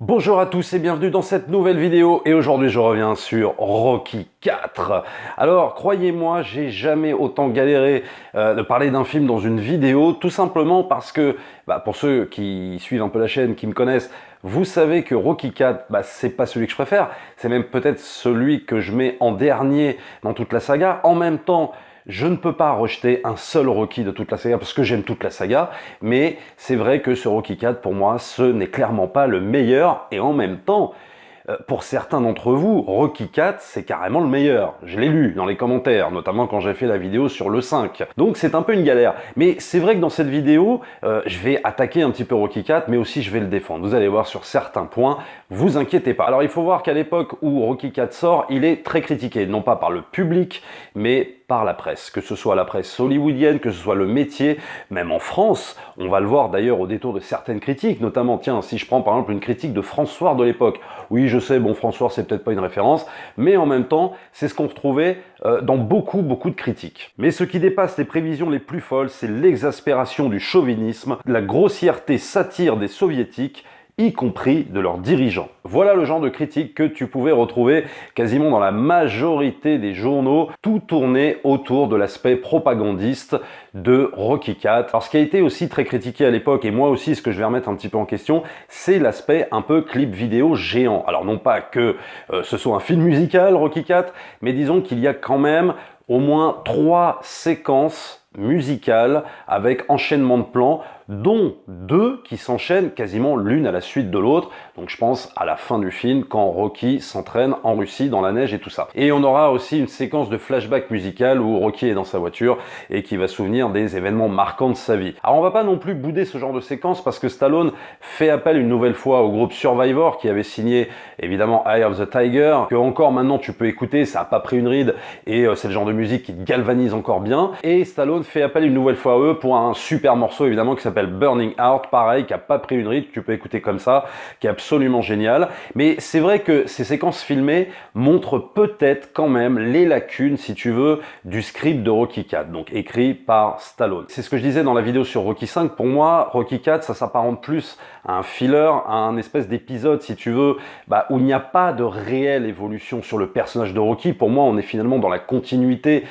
Bonjour à tous et bienvenue dans cette nouvelle vidéo et aujourd'hui je reviens sur Rocky IV. Alors croyez-moi, j'ai jamais autant galéré de parler d'un film dans une vidéo, tout simplement parce que, pour ceux qui suivent un peu la chaîne, qui me connaissent, vous savez que Rocky IV, c'est pas celui que je préfère, c'est même peut-être celui que je mets en dernier dans toute la saga. En même temps, je ne peux pas rejeter un seul Rocky de toute la saga parce que j'aime toute la saga, mais c'est vrai que ce Rocky IV, pour moi, ce n'est clairement pas le meilleur, et en même temps, pour certains d'entre vous, Rocky IV, c'est carrément le meilleur. Je l'ai lu dans les commentaires, notamment quand j'ai fait la vidéo sur le 5. Donc c'est un peu une galère. Mais c'est vrai que dans cette vidéo, je vais attaquer un petit peu Rocky IV, mais aussi je vais le défendre. Vous allez voir sur certains points, vous inquiétez pas. Alors il faut voir qu'à l'époque où Rocky IV sort, il est très critiqué, non pas par le public, mais par la presse, que ce soit la presse hollywoodienne, que ce soit le métier, même en France, on va le voir d'ailleurs au détour de certaines critiques, notamment, tiens, si je prends par exemple une critique de François de l'époque, oui je sais, bon François c'est peut-être pas une référence, mais en même temps, c'est ce qu'on retrouvait dans beaucoup de critiques. Mais ce qui dépasse les prévisions les plus folles, c'est l'exaspération du chauvinisme, la grossièreté satire des soviétiques, y compris de leurs dirigeants. Voilà le genre de critique que tu pouvais retrouver quasiment dans la majorité des journaux, tout tourné autour de l'aspect propagandiste de Rocky IV. Alors ce qui a été aussi très critiqué à l'époque, et moi aussi ce que je vais remettre un petit peu en question, c'est l'aspect un peu clip vidéo géant. Alors non pas que ce soit un film musical, Rocky IV, mais disons qu'il y a quand même au moins 3 séquences musicales avec enchaînement de plans, dont 2 qui s'enchaînent quasiment l'une à la suite de l'autre. Donc je pense à la fin du film quand Rocky s'entraîne en Russie dans la neige et tout ça. Et on aura aussi une séquence de flashback musical où Rocky est dans sa voiture et qui va se souvenir des événements marquants de sa vie. Alors on va pas non plus bouder ce genre de séquence parce que Stallone fait appel une nouvelle fois au groupe Survivor qui avait signé évidemment Eye of the Tiger, que encore maintenant tu peux écouter, ça a pas pris une ride et c'est le genre de musique qui te galvanise encore bien. Et Stallone fait appel une nouvelle fois à eux pour un super morceau évidemment qui s'appelle Burning Heart, pareil, qui a pas pris une ride, que tu peux écouter comme ça, qui est absolument génial. Mais c'est vrai que ces séquences filmées montrent peut-être quand même les lacunes, si tu veux, du script de Rocky IV, donc écrit par Stallone. C'est ce que je disais dans la vidéo sur Rocky V. Pour moi, Rocky IV, ça s'apparente plus à un filler, à un espèce d'épisode, si tu veux, où il n'y a pas de réelle évolution sur le personnage de Rocky. Pour moi, on est finalement dans la continuité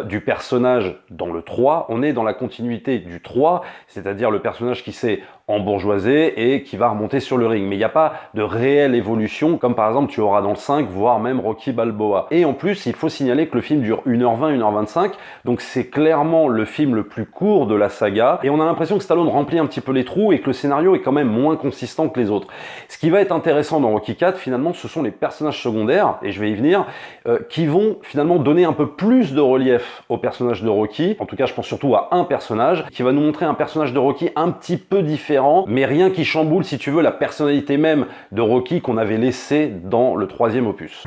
du personnage dans le 3. On est dans la continuité du 3, c'est-à-dire le personnage qui s'est embourgeoisé et qui va remonter sur le ring. Mais il n'y a pas de réelle évolution, comme par exemple tu auras dans le 5, voire même Rocky Balboa. Et en plus, il faut signaler que le film dure 1h20, 1h25, donc c'est clairement le film le plus court de la saga, et on a l'impression que Stallone remplit un petit peu les trous et que le scénario est quand même moins consistant que les autres. Ce qui va être intéressant dans Rocky IV, finalement, ce sont les personnages secondaires, et je vais y venir, qui vont finalement donner un peu plus de relief au personnage de Rocky. En tout cas, je pense surtout à un personnage, qui va nous montrer un personnage de Rocky un petit peu différent, mais rien qui chamboule, si tu veux, la personnalité même de Rocky qu'on avait laissé dans le 3e opus.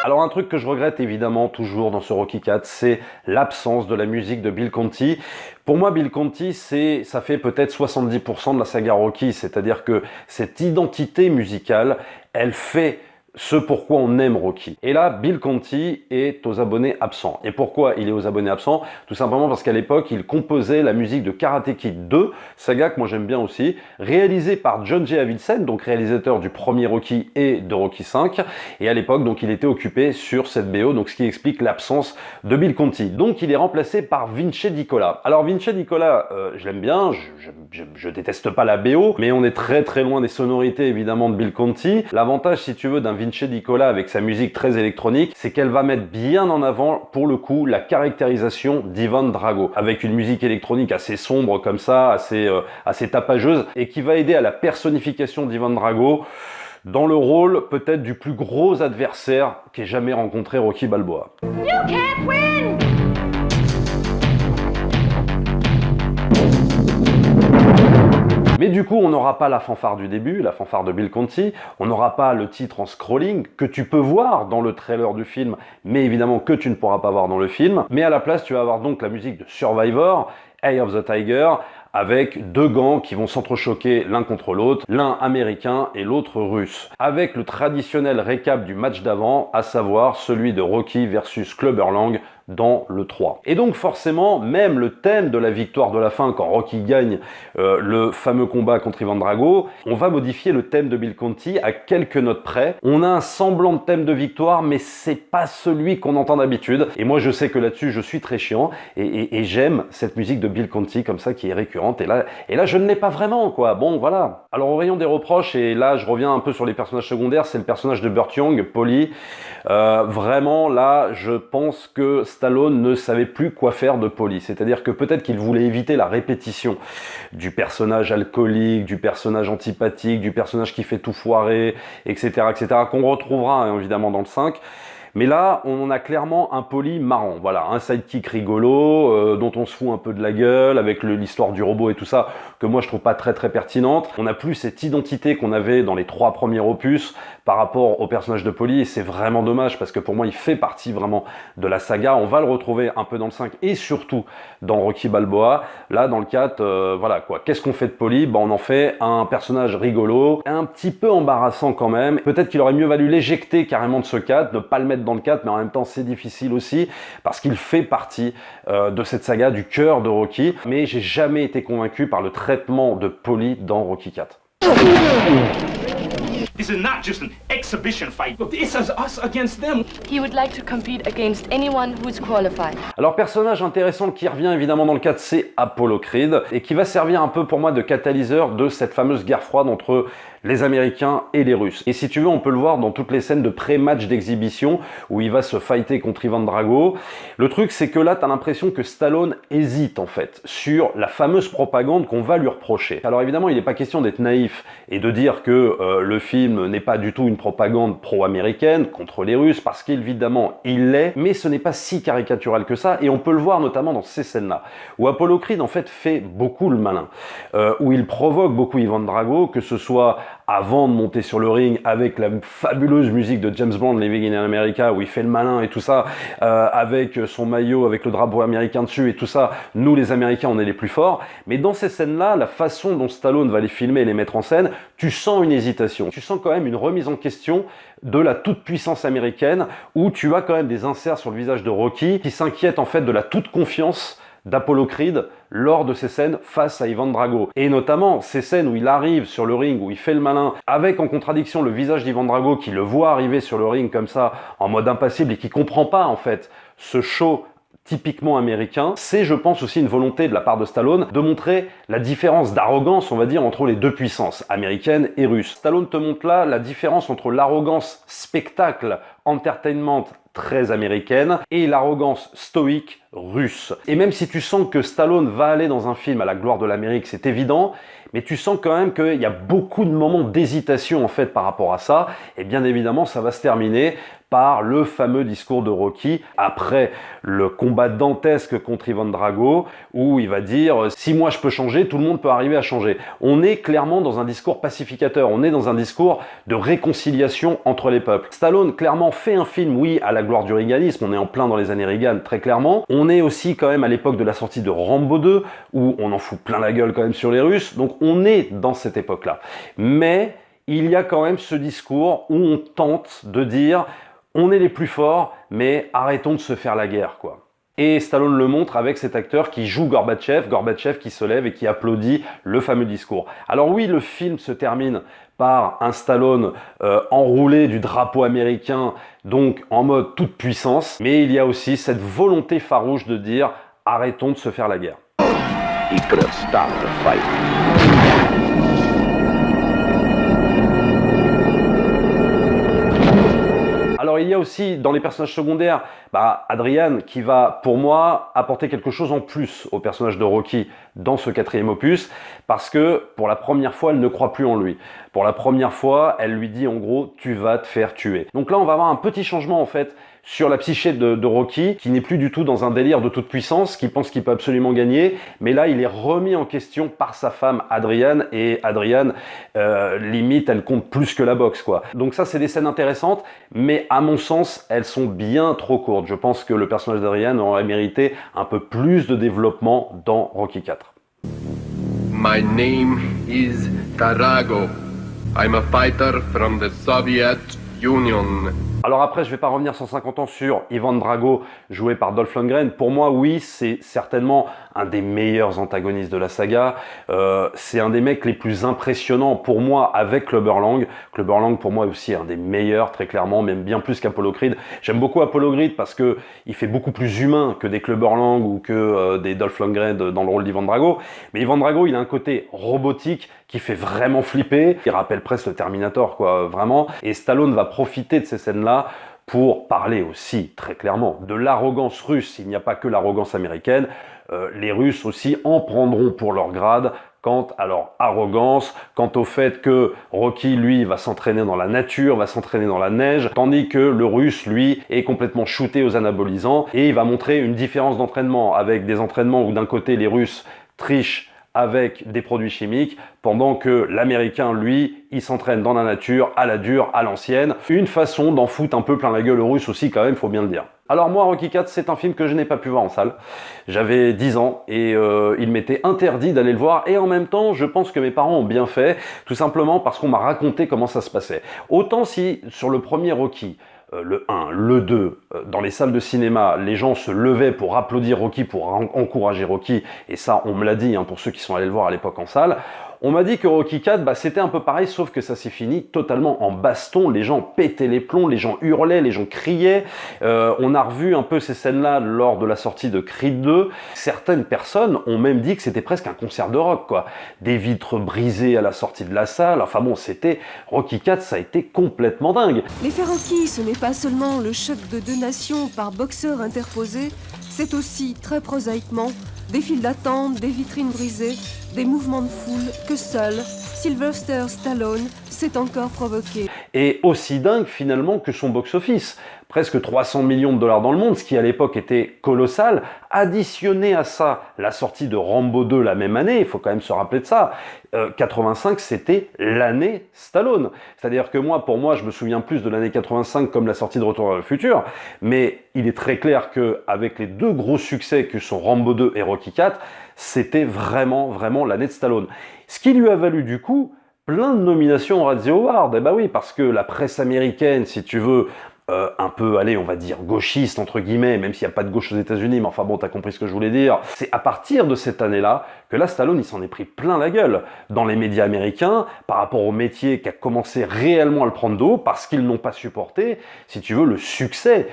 Alors un truc que je regrette évidemment toujours dans ce Rocky IV, c'est l'absence de la musique de Bill Conti. Pour moi, Bill Conti, ça fait peut-être 70% de la saga Rocky, c'est-à-dire que cette identité musicale, elle fait ce pourquoi on aime Rocky. Et là, Bill Conti est aux abonnés absents. Et pourquoi il est aux abonnés absents? Tout simplement parce qu'à l'époque, il composait la musique de Karate Kid 2, saga que moi j'aime bien aussi, réalisée par John J. Avildsen, donc réalisateur du premier Rocky et de Rocky V. Et à l'époque, donc il était occupé sur cette BO, donc ce qui explique l'absence de Bill Conti. Donc il est remplacé par Vince Dicola. Alors Vince Dicola, je l'aime bien, je déteste pas la BO, mais on est très loin des sonorités évidemment de Bill Conti. L'avantage, si tu veux, d'un Vince Dicola avec sa musique très électronique, c'est qu'elle va mettre bien en avant, pour le coup, la caractérisation d'Ivan Drago, avec une musique électronique assez sombre comme ça, assez tapageuse, et qui va aider à la personnification d'Ivan Drago dans le rôle peut-être du plus gros adversaire qu'ait jamais rencontré Rocky Balboa. You can't win! Mais du coup, on n'aura pas la fanfare du début, la fanfare de Bill Conti, on n'aura pas le titre en scrolling que tu peux voir dans le trailer du film, mais évidemment que tu ne pourras pas voir dans le film. Mais à la place, tu vas avoir donc la musique de Survivor, Eye of the Tiger, avec deux gants qui vont s'entrechoquer l'un contre l'autre, l'un américain et l'autre russe, avec le traditionnel récap du match d'avant, à savoir celui de Rocky versus Clubber Lang dans le 3. Et donc forcément, même le thème de la victoire de la fin, quand Rocky gagne le fameux combat contre Ivan Drago, on va modifier le thème de Bill Conti à quelques notes près. On a un semblant de thème de victoire, mais c'est pas celui qu'on entend d'habitude. Et moi je sais que là-dessus je suis très chiant, et j'aime cette musique de Bill Conti comme ça qui est récurrente, et là je ne l'ai pas vraiment, quoi. Bon voilà. Alors au rayon des reproches, et là je reviens un peu sur les personnages secondaires, c'est le personnage de Burt Young, Paulie. Vraiment là je pense que Stallone ne savait plus quoi faire de Paulie. C'est-à-dire que peut-être qu'il voulait éviter la répétition du personnage alcoolique, du personnage antipathique, du personnage qui fait tout foirer, etc., qu'on retrouvera hein, évidemment dans le 5. Mais là, on a clairement un Paulie marrant, voilà, un sidekick rigolo, dont on se fout un peu de la gueule, avec l'histoire du robot et tout ça, que moi je trouve pas très pertinente. On n'a plus cette identité qu'on avait dans les 3 premiers opus par rapport au personnage de Paulie, et c'est vraiment dommage, parce que pour moi il fait partie vraiment de la saga. On va le retrouver un peu dans le 5, et surtout dans Rocky Balboa. Là, dans le 4, voilà quoi, qu'est-ce qu'on fait de Paulie? On en fait un personnage rigolo, un petit peu embarrassant quand même. Peut-être qu'il aurait mieux valu l'éjecter carrément de ce 4, ne pas le mettre dans le 4, mais en même temps c'est difficile aussi parce qu'il fait partie de cette saga, du cœur de Rocky. Mais j'ai jamais été convaincu par le traitement de Paulie dans Rocky 4. This is not just an exhibition fight. This is us against them. He would like to compete against anyone who is qualified. Alors, personnage intéressant qui revient évidemment dans le 4, c'est Apollo Creed, et qui va servir un peu pour moi de catalyseur de cette fameuse guerre froide entre les Américains et les Russes. Et si tu veux, on peut le voir dans toutes les scènes de pré-match d'exhibition où il va se fighter contre Ivan Drago. Le truc, c'est que là, tu as l'impression que Stallone hésite en fait sur la fameuse propagande qu'on va lui reprocher. Alors évidemment, il n'est pas question d'être naïf et de dire que le film n'est pas du tout une propagande pro-américaine contre les Russes, parce qu'évidemment, il l'est, mais ce n'est pas si caricatural que ça, et on peut le voir notamment dans ces scènes-là, où Apollo Creed en fait fait beaucoup le malin, où il provoque beaucoup Ivan Drago, que ce soit avant de monter sur le ring avec la fabuleuse musique de James Bond, Living in America, où il fait le malin et tout ça, avec son maillot, avec le drapeau américain dessus et tout ça. Nous, les Américains, on est les plus forts. Mais dans ces scènes-là, la façon dont Stallone va les filmer et les mettre en scène, tu sens une hésitation. Tu sens quand même une remise en question de la toute-puissance américaine, où tu as quand même des inserts sur le visage de Rocky qui s'inquiète en fait de la toute-confiance d'Apollo Creed lors de ces scènes face à Ivan Drago. Et notamment ces scènes où il arrive sur le ring, où il fait le malin, avec en contradiction le visage d'Ivan Drago qui le voit arriver sur le ring comme ça, en mode impassible, et qui comprend pas en fait ce show typiquement américain. C'est, je pense, aussi une volonté de la part de Stallone de montrer la différence d'arrogance, on va dire, entre les deux puissances, américaine et russe. Stallone te montre là la différence entre l'arrogance spectacle, entertainment, très américaine, et l'arrogance stoïque russe. Et même si tu sens que Stallone va aller dans un film à la gloire de l'Amérique, c'est évident, mais tu sens quand même qu'il y a beaucoup de moments d'hésitation en fait par rapport à ça, et bien évidemment ça va se terminer par le fameux discours de Rocky après le combat dantesque contre Ivan Drago, où il va dire « si moi je peux changer, tout le monde peut arriver à changer ». On est clairement dans un discours pacificateur, on est dans un discours de réconciliation entre les peuples. Stallone clairement fait un film, oui, à la gloire du Reaganisme, on est en plein dans les années Reagan, très clairement. On est aussi quand même à l'époque de la sortie de Rambo 2, où on en fout plein la gueule quand même sur les Russes, donc on est dans cette époque-là. Mais il y a quand même ce discours où on tente de dire « on est les plus forts, mais arrêtons de se faire la guerre, quoi ». Et Stallone le montre avec cet acteur qui joue Gorbatchev qui se lève et qui applaudit le fameux discours. Alors oui, le film se termine par un Stallone enroulé du drapeau américain, donc en mode toute puissance, mais il y a aussi cette volonté farouche de dire « arrêtons de se faire la guerre ». He could have stopped the fight. Alors il y a aussi dans les personnages secondaires, Adrian qui va pour moi apporter quelque chose en plus au personnage de Rocky dans ce 4e opus, parce que pour la première fois elle ne croit plus en lui. Pour la première fois elle lui dit en gros tu vas te faire tuer. Donc là on va avoir un petit changement en fait sur la psyché de Rocky, qui n'est plus du tout dans un délire de toute puissance, qui pense qu'il peut absolument gagner, mais là il est remis en question par sa femme Adrian, et Adrian limite elle compte plus que la boxe quoi. Donc ça c'est des scènes intéressantes, mais à mon sens elles sont bien trop courtes. Je pense que le personnage d'Adrian aurait mérité un peu plus de développement dans Rocky 4. My name is Drago. I'm a fighter from the Soviet Union. Alors après, je ne vais pas revenir 150 ans sur Ivan Drago, joué par Dolph Lundgren. Pour moi, oui, c'est certainement un des meilleurs antagonistes de la saga. C'est un des mecs les plus impressionnants pour moi avec Clubber Lang. Clubber Lang, pour moi, est aussi un des meilleurs, très clairement, même bien plus qu'Apollo Creed. J'aime beaucoup Apollo Creed parce que il fait beaucoup plus humain que des Clubber Lang ou que des Dolph Lundgren dans le rôle d'Ivan Drago. Mais Ivan Drago, il a un côté robotique qui fait vraiment flipper. Il rappelle presque le Terminator, quoi, vraiment. Et Stallone va profiter de ces scènes-là pour parler aussi, très clairement, de l'arrogance russe. Il n'y a pas que l'arrogance américaine. Les Russes aussi en prendront pour leur grade quant à leur arrogance, quant au fait que Rocky, lui, va s'entraîner dans la nature, va s'entraîner dans la neige, tandis que le Russe, lui, est complètement shooté aux anabolisants, et il va montrer une différence d'entraînement, avec des entraînements où d'un côté les Russes trichent avec des produits chimiques, pendant que l'Américain, lui, il s'entraîne dans la nature, à la dure, à l'ancienne. Une façon d'en foutre un peu plein la gueule aux Russes aussi, quand même, faut bien le dire. Alors moi, Rocky IV, c'est un film que je n'ai pas pu voir en salle. J'avais 10 ans et il m'était interdit d'aller le voir. Et en même temps, je pense que mes parents ont bien fait, tout simplement parce qu'on m'a raconté comment ça se passait. Autant si, sur le premier Rocky, le 1, le 2, dans les salles de cinéma, les gens se levaient pour applaudir Rocky, pour encourager Rocky, et ça, on me l'a dit, hein, pour ceux qui sont allés le voir à l'époque en salle. On m'a dit que Rocky IV, bah, c'était un peu pareil, sauf que ça s'est fini totalement en baston. Les gens pétaient les plombs, les gens hurlaient, les gens criaient. On a revu un peu ces scènes-là lors de la sortie de Creed 2. Certaines personnes ont même dit que c'était presque un concert de rock, quoi. Des vitres brisées à la sortie de la salle. Enfin bon, c'était Rocky IV, ça a été complètement dingue. L'effet Rocky, ce n'est pas seulement le choc de deux nations par boxeur interposé, c'est aussi, très prosaïquement, des files d'attente, des vitrines brisées, des mouvements de foule que seul Sylvester Stallone s'est encore provoqué. Et aussi dingue finalement que son box-office. Presque 300 millions de dollars dans le monde, ce qui à l'époque était colossal. Additionné à ça, la sortie de Rambo 2 la même année, il faut quand même se rappeler de ça. 85, c'était l'année Stallone. C'est-à-dire que moi, pour moi, je me souviens plus de l'année 85 comme la sortie de Retour vers le futur, mais il est très clair qu'avec les deux gros succès que sont Rambo 2 et Rocky 4, c'était vraiment l'année de Stallone. Ce qui lui a valu du coup plein de nominations aux Razzie Awards. Eh ben oui, parce que la presse américaine, si tu veux, un peu, allez, on va dire gauchiste, entre guillemets, même s'il n'y a pas de gauche aux États-Unis, mais enfin bon, t'as compris ce que je voulais dire. C'est à partir de cette année-là que là, Stallone, il s'en est pris plein la gueule dans les médias américains, par rapport au métier qui a commencé réellement à le prendre de haut, parce qu'ils n'ont pas supporté, si tu veux, le succès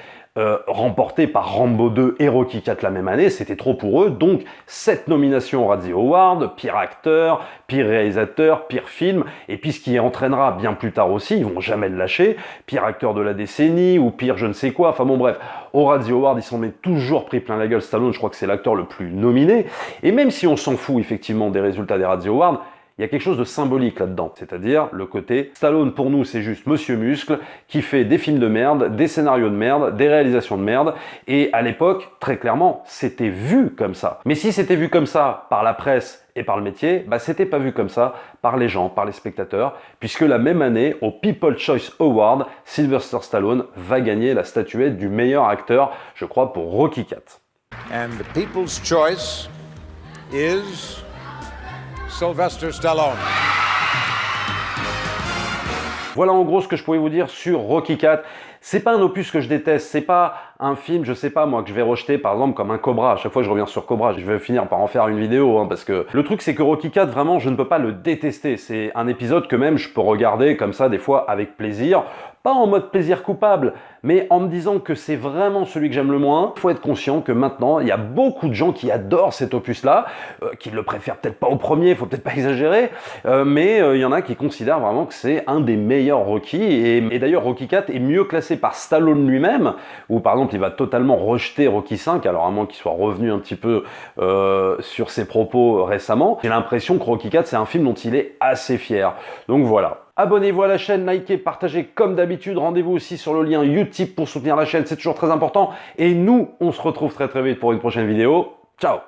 remporté par Rambo 2 et Rocky 4 la même année, c'était trop pour eux, donc 7 nominations aux Razzie Awards, pire acteur, pire réalisateur, pire film, et puis ce qui entraînera bien plus tard aussi, ils vont jamais le lâcher, pire acteur de la décennie, ou pire je ne sais quoi, enfin bon bref, aux Razzie Awards, ils s'en est toujours pris plein la gueule. Stallone, je crois que c'est l'acteur le plus nominé, et même si on s'en fout effectivement des résultats des Razzie Awards, il y a quelque chose de symbolique là-dedans, c'est-à-dire le côté Stallone pour nous c'est juste Monsieur Muscle qui fait des films de merde, des scénarios de merde, des réalisations de merde, et à l'époque, très clairement, c'était vu comme ça. Mais si c'était vu comme ça par la presse et par le métier, bah c'était pas vu comme ça par les gens, par les spectateurs, puisque la même année, au People's Choice Award, Sylvester Stallone va gagner la statuette du meilleur acteur, je crois pour Rocky IV. And the People's Choice is Sylvester Stallone. Voilà en gros ce que je pouvais vous dire sur Rocky IV. C'est pas un opus que je déteste, c'est pas un film, je sais pas moi, que je vais rejeter par exemple comme un Cobra. À chaque fois que je reviens sur Cobra, je vais finir par en faire une vidéo, hein, parce que le truc c'est que Rocky IV, vraiment, je ne peux pas le détester. C'est un épisode que même je peux regarder comme ça des fois avec plaisir. Pas en mode plaisir coupable, mais en me disant que c'est vraiment celui que j'aime le moins. Il faut être conscient que maintenant, il y a beaucoup de gens qui adorent cet opus-là, qui le préfèrent peut-être pas au premier, il faut peut-être pas exagérer, mais il y en a qui considèrent vraiment que c'est un des meilleurs Rocky. Et d'ailleurs, Rocky IV est mieux classé par Stallone lui-même, où par exemple, il va totalement rejeter Rocky V, alors à moins qu'il soit revenu un petit peu sur ses propos récemment. J'ai l'impression que Rocky IV, c'est un film dont il est assez fier. Donc voilà. Abonnez-vous à la chaîne, likez, partagez comme d'habitude. Rendez-vous aussi sur le lien Utip pour soutenir la chaîne, c'est toujours très important. Et nous, on se retrouve très vite pour une prochaine vidéo. Ciao!